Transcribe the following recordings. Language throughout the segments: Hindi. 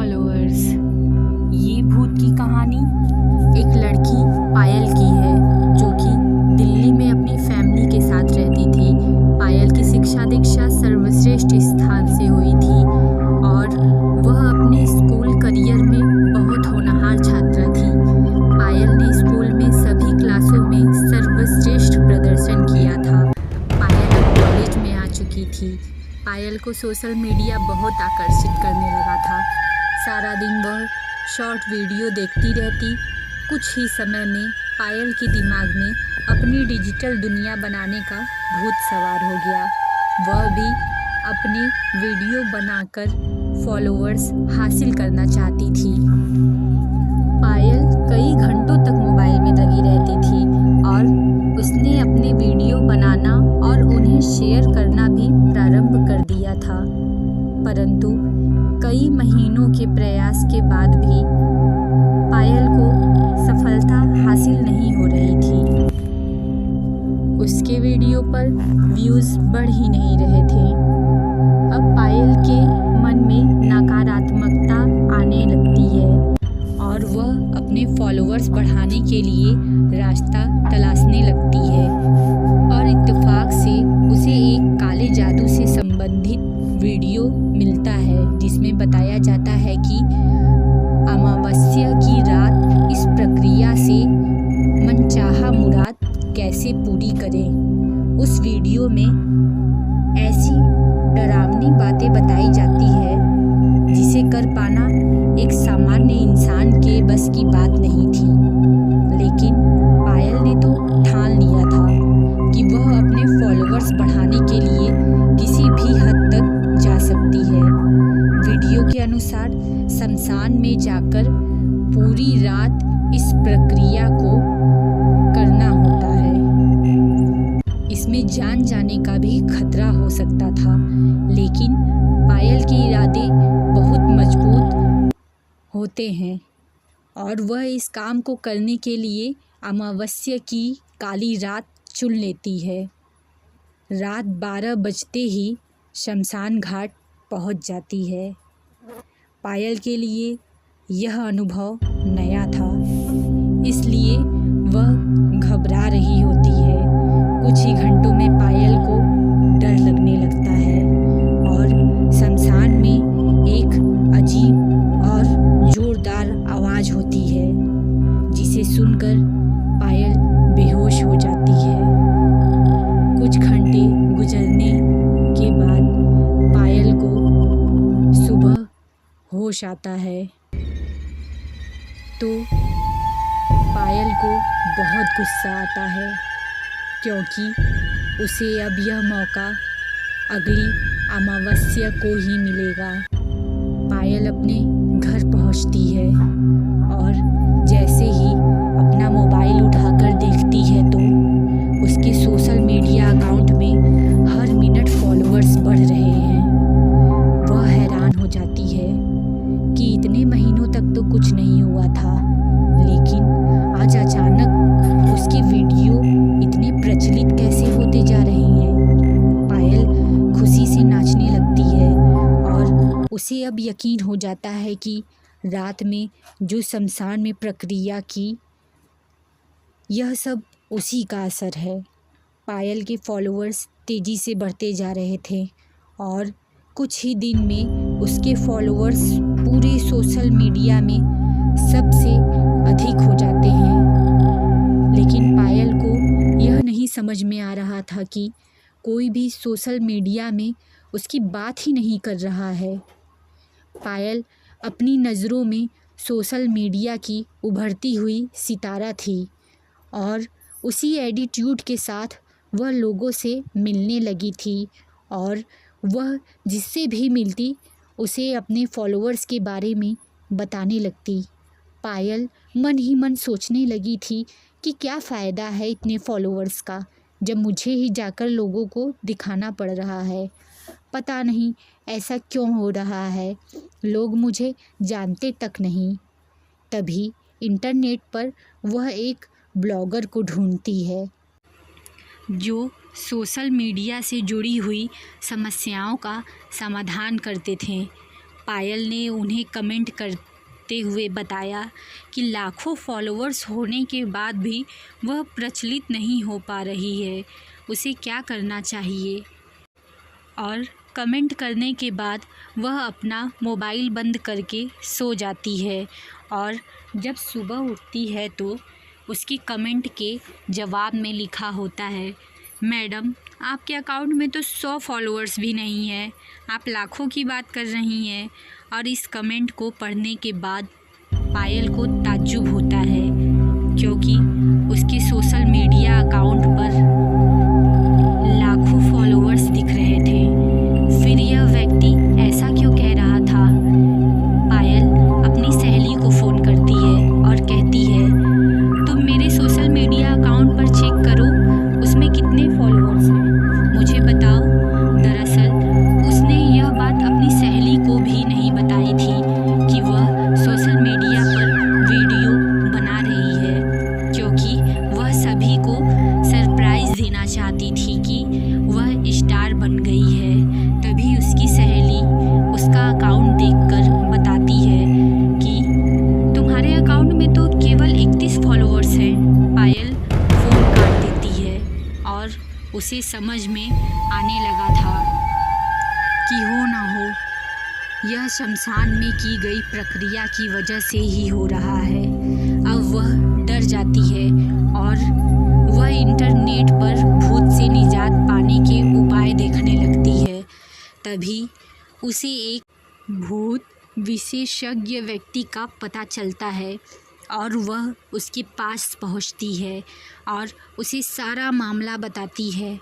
फॉलोअर्स। ये भूत की कहानी एक लड़की पायल की है जो कि दिल्ली में अपनी फैमिली के साथ रहती थी। पायल की शिक्षा दीक्षा सर्वश्रेष्ठ स्थान से हुई थी और वह अपने स्कूल करियर में बहुत होनहार छात्रा थी। पायल ने स्कूल में सभी क्लासों में सर्वश्रेष्ठ प्रदर्शन किया था। पायल अब कॉलेज में आ चुकी थी। पायल को सोशल मीडिया बहुत आकर्षित करने लगा था। सारा दिन वह शॉर्ट वीडियो देखती रहती। कुछ ही समय में पायल के दिमाग में अपनी डिजिटल दुनिया बनाने का भूत सवार हो गया। वह भी अपने वीडियो बनाकर फॉलोअर्स हासिल करना चाहती थी। पायल कई घंटों तक मोबाइल में लगी रहती थी और उसने अपने वीडियो बनाना और उन्हें शेयर करना भी प्रारंभ कर दिया था। परंतु कई महीनों के प्रयास के बाद भी पायल को सफलता हासिल नहीं हो रही थी। उसके वीडियो पर व्यूज़ बढ़ ही नहीं रहे थे। अब पायल के मन में नकारात्मकता आने लगती है और वह अपने फॉलोअर्स बढ़ाने के लिए रास्ता तलाशने लगती है और इत्तेफाक से उसे एक काले जादू से संबंधित वीडियो मिलता है जिसमें बताया जाता है कि अमावस्या की रात इस प्रक्रिया से मनचाहा मुराद कैसे पूरी करें। उस वीडियो में ऐसी डरावनी बातें बताई जाती है जिसे कर पाना एक सामान्य इंसान के बस की बात नहीं थी। लेकिन पायल ने तो ठान लिया था कि वह अपने फॉलोअर्स बढ़ाने के लिए किसी भी हद तक जा सकती है। वीडियो के अनुसार शमशान में जाकर पूरी रात इस प्रक्रिया को करना होता है। इसमें जान जाने का भी खतरा हो सकता था, लेकिन पायल के इरादे बहुत मजबूत होते हैं और वह इस काम को करने के लिए अमावस्या की काली रात चुन लेती है। रात 12 बजते ही शमशान घाट पहुंच जाती है। पायल के लिए यह अनुभव नया था, इसलिए वह घबरा रही होती है। कुछ ही घंटों में पायल को डर लगने लगता है और शमशान में एक अजीब और जोरदार आवाज़ होती है जिसे सुनकर पायल बेहोश हो जाती है। कुछ घंटे गुजरने के बाद पायल को सुबह होश आता है तो पायल को बहुत गुस्सा आता है क्योंकि उसे अब यह मौका अगली अमावस्या को ही मिलेगा। पायल अपने घर पहुंचती है और जैसे ही अपना मोबाइल उठाकर देखती है तो उसके सोशल मीडिया अकाउंट में हर मिनट फॉलोअर्स बढ़ रहे हैं। वह हैरान हो जाती है कि इतने महीनों तक तो कुछ नहीं हुआ था, लेकिन आज अचानक उसकी वीडियो इतने प्रचलित कैसे होते जा रही हैं। पायल खुशी से नाचने लगती है और उसे अब यकीन हो जाता है कि रात में जो शमशान में प्रक्रिया की, यह सब उसी का असर है। पायल के फॉलोअर्स तेज़ी से बढ़ते जा रहे थे और कुछ ही दिन में उसके फॉलोअर्स पूरे सोशल मीडिया में सबसे अधिक हो जाते हैं। लेकिन पायल को यह नहीं समझ में आ रहा था कि कोई भी सोशल मीडिया में उसकी बात ही नहीं कर रहा है। पायल अपनी नज़रों में सोशल मीडिया की उभरती हुई सितारा थी और उसी एटीट्यूड के साथ वह लोगों से मिलने लगी थी और वह जिससे भी मिलती उसे अपने फॉलोअर्स के बारे में बताने लगती। पायल मन ही मन सोचने लगी थी कि क्या फ़ायदा है इतने फॉलोअर्स का जब मुझे ही जाकर लोगों को दिखाना पड़ रहा है। पता नहीं ऐसा क्यों हो रहा है, लोग मुझे जानते तक नहीं। तभी इंटरनेट पर वह एक ब्लॉगर को ढूंढती है जो सोशल मीडिया से जुड़ी हुई समस्याओं का समाधान करते थे। पायल ने उन्हें कमेंट करते हुए बताया कि लाखों फॉलोअर्स होने के बाद भी वह प्रचलित नहीं हो पा रही है, उसे क्या करना चाहिए। और कमेंट करने के बाद वह अपना मोबाइल बंद करके सो जाती है और जब सुबह उठती है तो उसकी कमेंट के जवाब में लिखा होता है, मैडम आपके अकाउंट में तो 100 फॉलोअर्स भी नहीं है, आप लाखों की बात कर रही हैं। और इस कमेंट को पढ़ने के बाद पायल को ताज्जुब होता है, क्योंकि उसके सोशल मीडिया अकाउंट पर लाखों फॉलोअर्स दिख रहे थे। फिर यह व्यक्ति ऐसा क्यों कह रहा था। पायल अपनी सहेली को फ़ोन करती है और कहती है, तुम मेरे सोशल मीडिया अकाउंट पर चेक करो, उसमें कितने फॉलोअर्स हैं, मुझे बताओ। दरअसल उसने यह बात अपनी सहेली को भी नहीं बताई थी कि वह सोशल मीडिया पर वीडियो बना रही है, क्योंकि वह सभी को सरप्राइज़ देना चाहती थी कि वह स्टार बन गई है। तभी उसकी सहेली उसका अकाउंट देखकर बताती है कि तुम्हारे अकाउंट में तो केवल 31 फॉलोअर्स हैं। पायल फ़ोन काट देती है और उसे समझ में आने लगा था कि हो ना हो यह शमशान में की गई प्रक्रिया की वजह से ही हो रहा है। अब वह डर जाती है और वह इंटरनेट पर भूत से निजात पाने के उपाय देखने लगती है। तभी उसे एक भूत विशेषज्ञ व्यक्ति का पता चलता है और वह उसके पास पहुंचती है और उसे सारा मामला बताती है।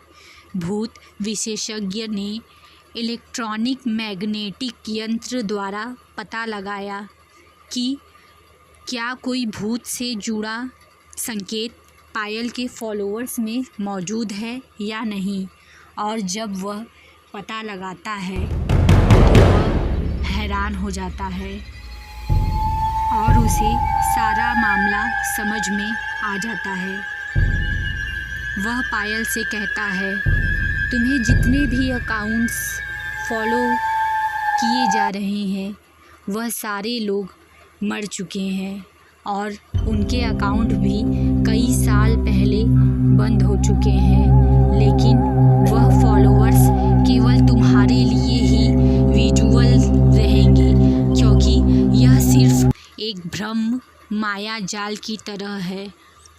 भूत विशेषज्ञ ने इलेक्ट्रॉनिक मैग्नेटिक यंत्र द्वारा पता लगाया कि क्या कोई भूत से जुड़ा संकेत पायल के फॉलोअर्स में मौजूद है या नहीं। और जब वह पता लगाता है तो वह हैरान हो जाता है और उसे सारा मामला समझ में आ जाता है। वह पायल से कहता है, तुम्हें जितने भी अकाउंट्स फॉलो किए जा रहे हैं वह सारे लोग मर चुके हैं और उनके अकाउंट भी कई साल पहले बंद हो चुके हैं, लेकिन वह फॉलोअर्स केवल तुम्हारे लिए ही विजुअल रहेंगे, क्योंकि यह सिर्फ एक भ्रम माया जाल की तरह है,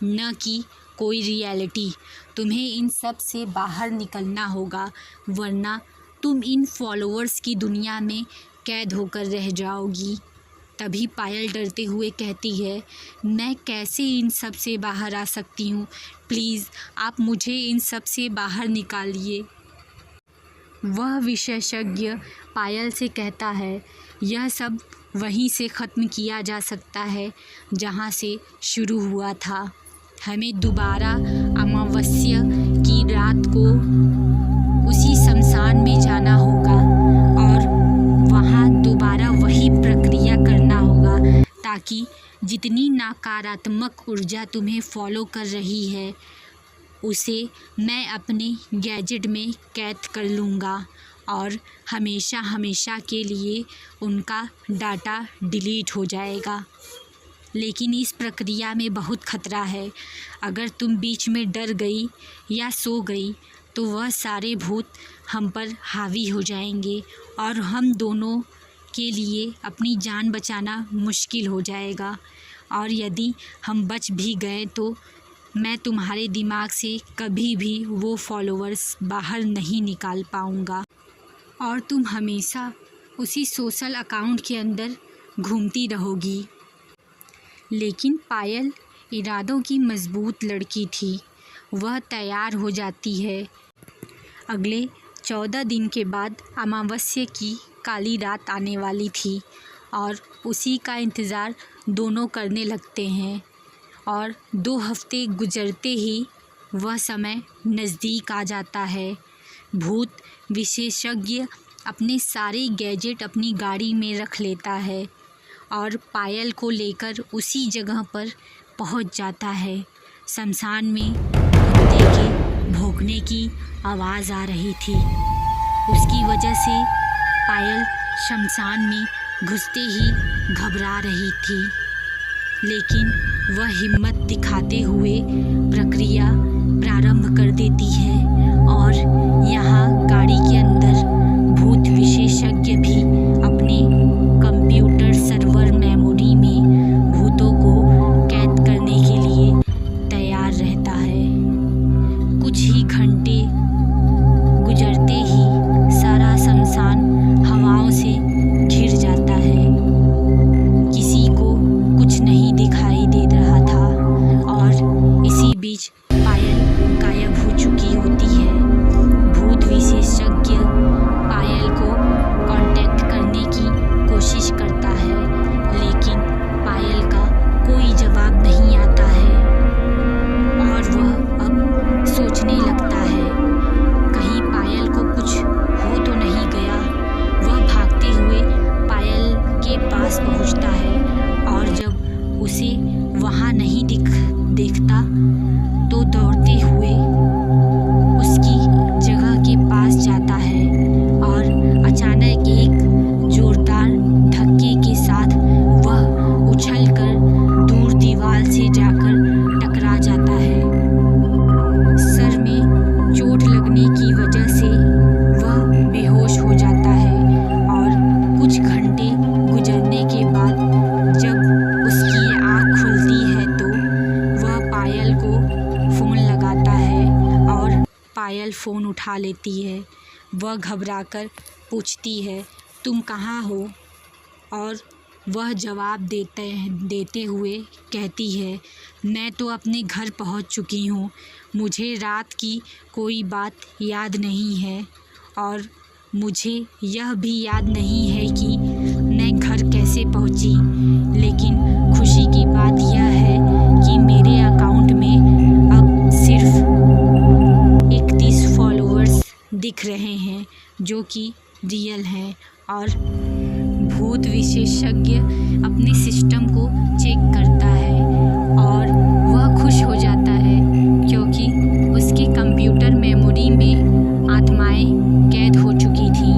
न कि कोई रियलिटी। तुम्हें इन सब से बाहर निकलना होगा, वरना तुम इन फॉलोअर्स की दुनिया में कैद होकर रह जाओगी। तभी पायल डरते हुए कहती है, मैं कैसे इन सब से बाहर आ सकती हूँ, प्लीज़ आप मुझे इन सब से बाहर निकालिए। वह विशेषज्ञ पायल से कहता है, यह सब वहीं से ख़त्म किया जा सकता है जहाँ से शुरू हुआ था। हमें दोबारा अमावस्या की रात को उसी शमशान में जाना होगा और वहाँ दोबारा वही प्रक्रिया करना होगा, ताकि जितनी नकारात्मक ऊर्जा तुम्हें फॉलो कर रही है उसे मैं अपने गैजेट में कैद कर लूँगा और हमेशा हमेशा के लिए उनका डाटा डिलीट हो जाएगा। लेकिन इस प्रक्रिया में बहुत खतरा है। अगर तुम बीच में डर गई या सो गई तो वह सारे भूत हम पर हावी हो जाएंगे और हम दोनों के लिए अपनी जान बचाना मुश्किल हो जाएगा। और यदि हम बच भी गए तो मैं तुम्हारे दिमाग से कभी भी वो फॉलोअर्स बाहर नहीं निकाल पाऊँगा और तुम हमेशा उसी सोशल अकाउंट के अंदर घूमती रहोगी। लेकिन पायल इरादों की मजबूत लड़की थी। वह तैयार हो जाती है। अगले 14 दिन के बाद अमावस्या की काली रात आने वाली थी और उसी का इंतज़ार दोनों करने लगते हैं। और 2 हफ्ते गुजरते ही वह समय नज़दीक आ जाता है। भूत विशेषज्ञ अपने सारे गैजेट अपनी गाड़ी में रख लेता है और पायल को लेकर उसी जगह पर पहुंच जाता है। शमशान में कुत्ते के भौंकने की आवाज़ आ रही थी। उसकी वजह से पायल शमशान में घुसते ही घबरा रही थी, लेकिन वह हिम्मत दिखाते हुए प्रक्रिया प्रारंभ कर देती है और यहाँ गाड़ी के अंदर भूत विशेषज्ञ भी अपने कंप्यूटर सर्वर मेमोरी में भूतों को कैद करने के लिए तैयार रहता है। कुछ ही घंटे गुजरते ही सारा शमशान हवाओं से घिर जाता है। किसी को कुछ नहीं दिखाई दे रहा था और इसी बीच पायल गायब हो चुकी होती है। भूत विशेषज्ञ पायल को कांटेक्ट करने की कोशिश करता है, लेकिन पायल का कोई जवाब नहीं आता है और वह अब सोचने लगता है कहीं पायल को कुछ हो तो नहीं गया। वह भागते हुए पायल के पास पहुंचता है और जब उसे वहां नहीं देखता तो दौड़ते हुए उसकी जगह के पास जाता है और अचानक एक जोरदार धक्के के साथ वह उछलकर दूर दीवार से जाकर टकरा जाता है। सर में चोट लगने की वजह से वह बेहोश हो जाता है और कुछ घंटे गुजरने के बाद जब उसकी आँख खुलती है तो वह पायल को फ़ोन लगाता है और पायल फ़ोन उठा लेती है। वह घबराकर पूछती है, तुम कहाँ हो? और वह जवाब देते हुए कहती है, मैं तो अपने घर पहुंच चुकी हूँ। मुझे रात की कोई बात याद नहीं है और मुझे यह भी याद नहीं है कि मैं घर कैसे पहुंची। लेकिन खुशी की बात यह है कि मेरे अकाउंट में अब सिर्फ 31 फॉलोअर्स दिख रहे हैं जो कि रियल हैं। और भूत विशेषज्ञ अपने सिस्टम को चेक करता है और वह खुश हो जाता है क्योंकि उसके कंप्यूटर मेमोरी में आत्माएं कैद हो चुकी थीं।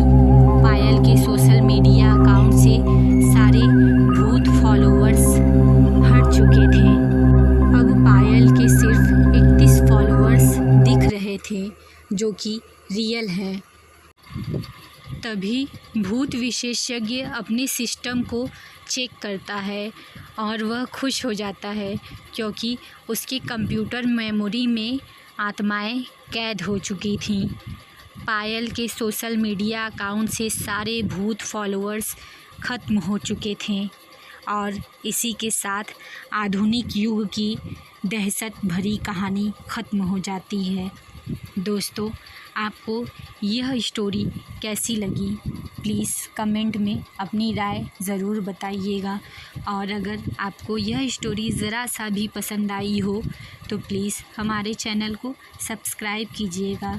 पायल के सोशल मीडिया अकाउंट से सारे भूत फॉलोअर्स हट चुके थे। अब पायल के सिर्फ 31 फॉलोअर्स दिख रहे थे जो कि रियल है। तभी भूत विशेषज्ञ अपने सिस्टम को चेक करता है और वह खुश हो जाता है क्योंकि उसके कंप्यूटर मेमोरी में आत्माएं कैद हो चुकी थीं। पायल के सोशल मीडिया अकाउंट से सारे भूत फॉलोअर्स ख़त्म हो चुके थे और इसी के साथ आधुनिक युग की दहशत भरी कहानी ख़त्म हो जाती है। दोस्तों, आपको यह स्टोरी कैसी लगी प्लीज़ कमेंट में अपनी राय ज़रूर बताइएगा और अगर आपको यह स्टोरी ज़रा सा भी पसंद आई हो तो प्लीज़ हमारे चैनल को सब्सक्राइब कीजिएगा।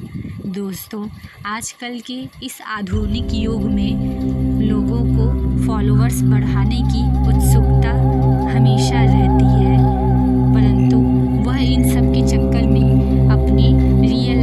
दोस्तों, आजकल के इस आधुनिक युग में लोगों को फॉलोअर्स बढ़ाने की उत्सुकता हमेशा रहती है, परंतु वह इन सब के चक्कर में अपने रियल